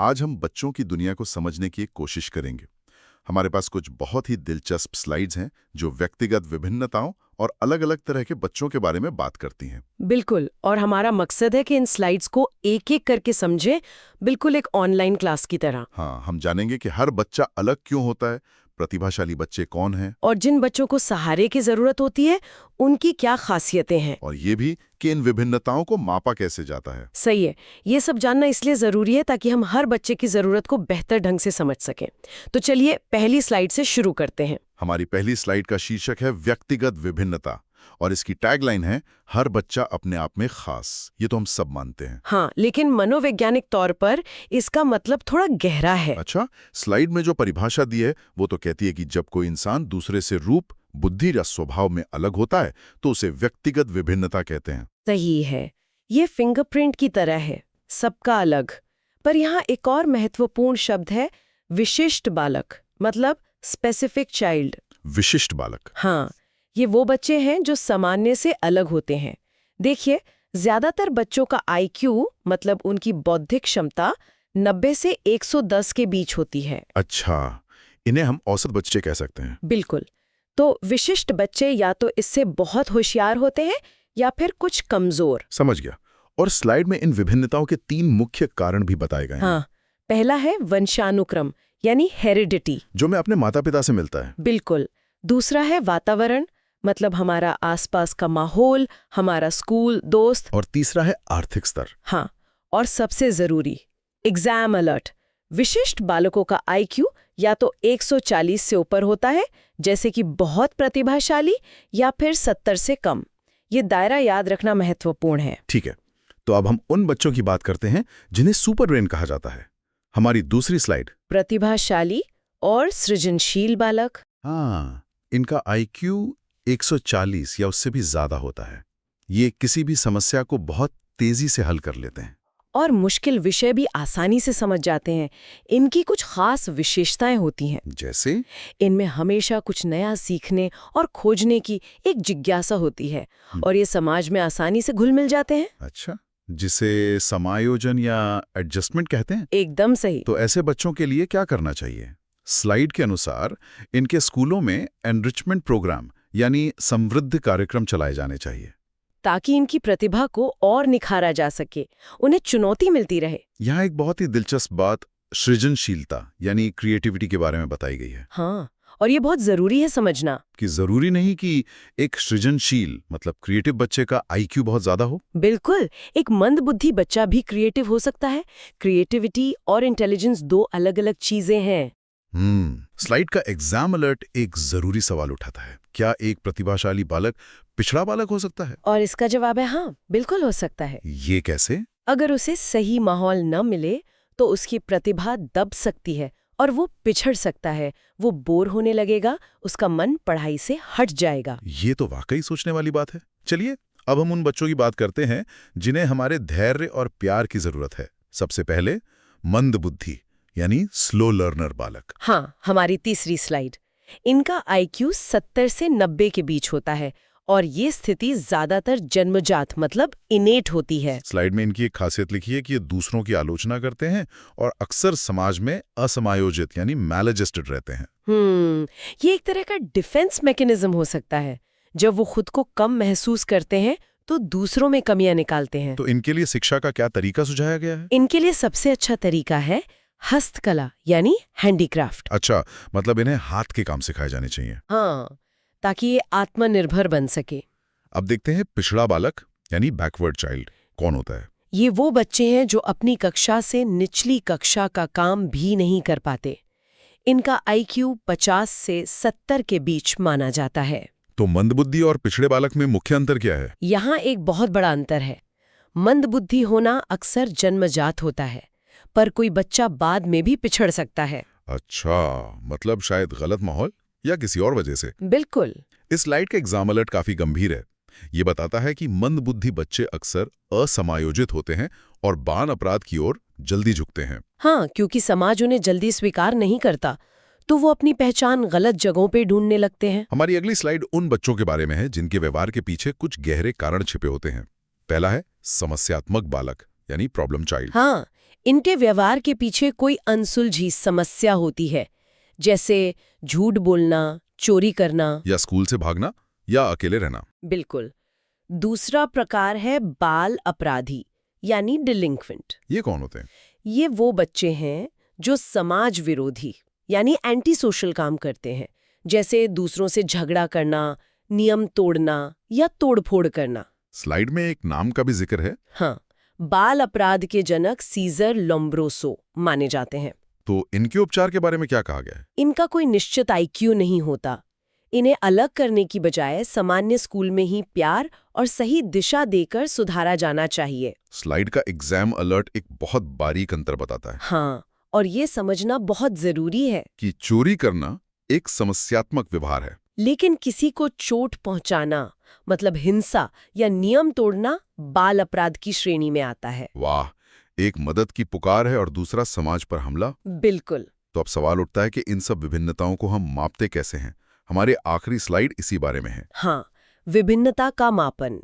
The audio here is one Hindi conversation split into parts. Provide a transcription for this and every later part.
आज हम बच्चों की दुनिया को समझने की एक कोशिश करेंगे। हमारे पास कुछ बहुत ही दिलचस्प स्लाइड्स हैं जो व्यक्तिगत विभिन्नताओं और अलग-अलग तरह के बच्चों के बारे में बात करती हैं। बिल्कुल। और हमारा मकसद है कि इन स्लाइड्स को एक एक करके समझें, बिल्कुल एक ऑनलाइन क्लास की तरह। हाँ, हम जानेंगे कि हर बच्चा अलग क्यों होता है, प्रतिभाशाली बच्चे कौन हैं, और जिन बच्चों को सहारे की जरूरत होती है उनकी क्या खासियतें हैं। और ये भी कि इन विभिन्नताओं को मापा कैसे जाता है। सही है। ये सब जानना इसलिए जरूरी है ताकि हम हर बच्चे की जरूरत को बेहतर ढंग से समझ सकें। तो चलिए पहली स्लाइड से शुरू करते हैं। हमारी पहली स्लाइड का शीर्षक है व्यक्तिगत विभिन्नता और इसकी टैगलाइन है हर बच्चा अपने आप में खास। ये तो हम सब मानते हैं। हाँ, लेकिन मनोवैज्ञानिक तौर पर इसका मतलब थोड़ा गहरा है। अच्छा, स्लाइड में जो परिभाषा दी है वो तो कहती है कि जब कोई इंसान दूसरे से रूप, बुद्धि या स्वभाव में अलग होता है तो उसे व्यक्तिगत विभिन्नता कहते हैं। सही है। ये फिंगरप्रिंट की तरह है, सबका अलग। पर यहाँ एक और महत्वपूर्ण शब्द है, विशिष्ट बालक, मतलब स्पेसिफिक चाइल्ड। विशिष्ट बालक। हाँ, ये वो बच्चे हैं जो सामान्य से अलग होते हैं। देखिए, ज्यादातर बच्चों का आईक्यू, मतलब उनकी बौद्धिक क्षमता, 90 से 110 के बीच होती है। अच्छा, इन्हें हम औसत बच्चे कह सकते हैं। बिल्कुल। तो विशिष्ट बच्चे या तो इससे बहुत होशियार होते हैं या फिर कुछ कमजोर। समझ गया। और स्लाइड में इन विभिन्नताओं के 3 मुख्य कारण भी बताए गए हैं। हाँ, पहला है वंशानुक्रम, यानी हेरिडिटी, जो मैं अपने माता पिता से मिलता है। बिल्कुल। दूसरा है वातावरण, मतलब हमारा आसपास का माहौल, हमारा स्कूल, दोस्त। और तीसरा है आर्थिक स्तर। हाँ, और सबसे जरूरी, एग्जाम अलर्ट। विशिष्ट बालकों का आईक्यू या तो 140 से ऊपर होता है, जैसे कि बहुत प्रतिभाशाली, या फिर 70 से कम। ये दायरा याद रखना महत्वपूर्ण है। ठीक है, तो अब हम उन बच्चों की बात करते हैं जिन्हें सुपर ब्रेन कहा जाता है। हमारी दूसरी स्लाइड। प्रतिभाशाली और सृजनशील बालक। हाँ, इनका आईक्यू 140 या उससे भी ज्यादा होता है। ये किसी भी समस्या को बहुत तेजी से हल कर लेते हैं और मुश्किल विषय भी आसानी से समझ जाते हैं। इनकी कुछ खास विशेषताएं होती हैं। जैसे इनमें हमेशा कुछ नया सीखने और खोजने की एक जिज्ञासा होती है, और ये समाज में आसानी से घुल मिल जाते हैं। अच्छा, जिसे समायोजन या एडजस्टमेंट कहते हैं। एकदम सही। तो ऐसे बच्चों के लिए क्या करना चाहिए? स्लाइड के अनुसार इनके स्कूलों में एनरिचमेंट प्रोग्राम यानी समृद्ध कार्यक्रम चलाए जाने चाहिए, ताकि इनकी प्रतिभा को और निखारा जा सके, उन्हें चुनौती मिलती रहे। यहाँ एक बहुत ही दिलचस्प बात सृजनशीलता यानी क्रिएटिविटी के बारे में बताई गई है। हाँ, और ये बहुत जरूरी है समझना कि जरूरी नहीं कि एक सृजनशील मतलब क्रिएटिव बच्चे का आईक्यू बहुत ज्यादा हो। बिल्कुल, एक मंदबुद्धि बच्चा भी क्रिएटिव हो सकता है। क्रिएटिविटी और इंटेलिजेंस दो अलग-अलग चीजें हैं। स्लाइड का एग्जाम अलर्ट एक जरूरी सवाल उठाता है। क्या एक प्रतिभाशाली बालक पिछड़ा बालक हो सकता है? और इसका जवाब है हाँ, बिल्कुल हो सकता है। ये कैसे? अगर उसे सही माहौल न मिले तो उसकी प्रतिभा दब सकती है और वो पिछड़ सकता है। वो बोर होने लगेगा, उसका मन पढ़ाई से हट जाएगा। ये तो वाकई सोचने वाली बात है। चलिए, अब हम उन बच्चों की बात करते हैं जिन्हें हमारे धैर्य और प्यार की जरूरत है। सबसे पहले मंदबुद्धि यानी स्लो लर्नर बालक। हाँ, हमारी तीसरी स्लाइड। इनका आईक्यू 70 से 90 के बीच होता है, और ये स्थिति ज्यादातर जन्मजात मतलब इनेट होती है। स्लाइड में इनकी एक खासियत लिखी है कि ये दूसरों की आलोचना करते हैं और अक्सर समाज में असमायोजित यानी मैलएडजस्टेड रहते हैं। ये एक तरह का डिफेंस मैकेनिज्म हो सकता है। जब वो खुद को कम महसूस करते हैं तो दूसरों में कमियां निकालते हैं। तो इनके लिए शिक्षा का क्या तरीका सुझाया गया है? इनके लिए सबसे अच्छा तरीका है हस्तकला यानी हैंडीक्राफ्ट। अच्छा, मतलब इन्हें हाथ के काम सिखाए जाने चाहिए। हाँ, ताकि ये आत्मनिर्भर बन सके। अब देखते हैं पिछड़ा बालक यानी बैकवर्ड चाइल्ड कौन होता है। ये वो बच्चे हैं जो अपनी कक्षा से निचली कक्षा का काम भी नहीं कर पाते। इनका आईक्यू 50 से 70 के बीच माना जाता है। तो मंदबुद्धि और पिछड़े बालक में मुख्य अंतर क्या है? यहाँ एक बहुत बड़ा अंतर है। मंदबुद्धि होना अक्सर जन्मजात होता है, पर कोई बच्चा बाद में भी पिछड़ सकता है। अच्छा, मतलब शायद गलत माहौल या किसी और वजह से। बिल्कुल। इस स्लाइड का एग्जाम अलर्ट काफी गंभीर है। ये बताता है कि मंदबुद्धि बच्चे अक्सर असमायोजित होते हैं और बाल अपराध की ओर जल्दी झुकते हैं। हाँ, क्योंकि समाज उन्हें जल्दी स्वीकार नहीं करता, तो वो अपनी पहचान गलत जगहों पे ढूंढने लगते हैं। हमारी अगली स्लाइड उन बच्चों के बारे में है जिनके व्यवहार के पीछे कुछ गहरे कारण छिपे होते हैं। पहला है समस्यात्मक बालक यानी प्रॉब्लम चाइल्ड। हाँ, इनके व्यवहार के पीछे कोई अनसुलझी समस्या होती है, जैसे झूठ बोलना, चोरी करना। या स्कूल से भागना या अकेले रहना। बिल्कुल। दूसरा प्रकार है बाल अपराधी यानी डिलिंक्वेंट। ये कौन होते हैं? ये वो बच्चे हैं जो समाज विरोधी यानी एंटी सोशल काम करते हैं, जैसे दूसरों से झगड़ा करना, नियम तोड़ना या तोड़फोड़ करना। स्लाइड में एक नाम का भी जिक्र है। हाँ, बाल अपराध के जनक सीजर लोम्ब्रोसो माने जाते हैं। तो इनके उपचार के बारे में क्या कहा गया है? इनका कोई निश्चित आईक्यू नहीं होता। इन्हें अलग करने की बजाय सामान्य स्कूल में ही प्यार और सही दिशा देकर सुधारा जाना चाहिए। स्लाइड का एग्जाम अलर्ट एक बहुत बारीक अंतर बताता है। हाँ, और ये समझना बहुत जरूरी है कि चोरी करना एक समस्यात्मक व्यवहार है, लेकिन किसी को चोट पहुंचाना मतलब हिंसा या नियम तोड़ना बाल अपराध की श्रेणी में आता है। वाह, एक मदद की पुकार है और दूसरा समाज पर हमला। बिल्कुल। तो अब सवाल उठता है कि इन सब विभिन्नताओं को हम मापते कैसे हैं? हमारे आखिरी स्लाइड इसी बारे में है। हाँ, विभिन्नता का मापन।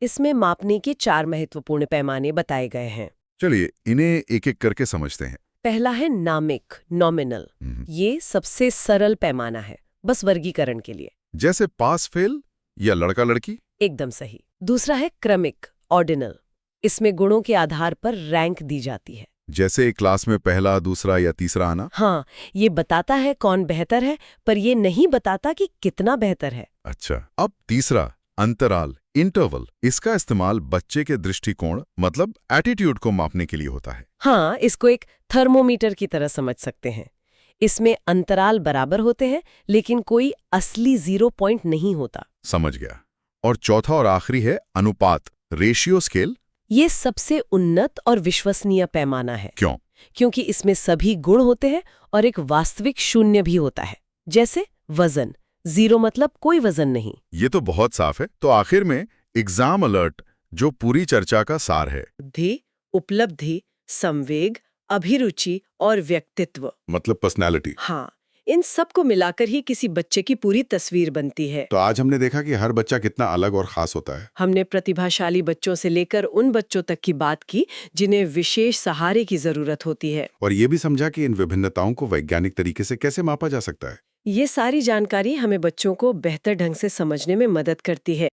इसमें मापने के 4 महत्वपूर्ण पैमाने बताए गए हैं। चलिए इन्हें एक एक करके समझते हैं। पहला है नामिक, नॉमिनल। ये सबसे सरल पैमाना है, बस वर्गीकरण के लिए। जैसे पास फेल या लड़का लड़की। एकदम सही। दूसरा है क्रमिक, ऑर्डिनल। इसमें गुणों के आधार पर रैंक दी जाती है। जैसे एक क्लास में पहला, दूसरा या तीसरा आना। हाँ, ये बताता है कौन बेहतर है, पर ये नहीं बताता कि कितना बेहतर है। अच्छा, अब तीसरा अंतराल, इंटरवल। इसका इस्तेमाल बच्चे के दृष्टिकोण मतलब एटीट्यूड को मापने के लिए होता है। हाँ, इसको एक थर्मोमीटर की तरह समझ सकते हैं। इसमें अंतराल बराबर होते हैं, लेकिन कोई असली 0 पॉइंट नहीं होता। समझ गया। और चौथा और आखिरी है अनुपात, रेशियो स्केल। ये सबसे उन्नत और विश्वसनीय पैमाना है। क्यों? क्योंकि इसमें सभी गुण होते हैं और एक वास्तविक शून्य भी होता है। जैसे वजन, 0 मतलब कोई वजन नहीं। ये तो बहुत साफ है। तो आखिर में एग्जाम अलर्ट जो पूरी चर्चा का सार है। बुद्धि, उपलब्धि, संवेग, अभिरुचि और व्यक्तित्व मतलब पर्सनैलिटी। हाँ, इन सब को मिलाकर ही किसी बच्चे की पूरी तस्वीर बनती है। तो आज हमने देखा कि हर बच्चा कितना अलग और खास होता है। हमने प्रतिभाशाली बच्चों से लेकर उन बच्चों तक की बात की जिन्हें विशेष सहारे की जरूरत होती है। और ये भी समझा कि इन विभिन्नताओं को वैज्ञानिक तरीके से कैसे मापा जा सकता है। ये सारी जानकारी हमें बच्चों को बेहतर ढंग से समझने में मदद करती है।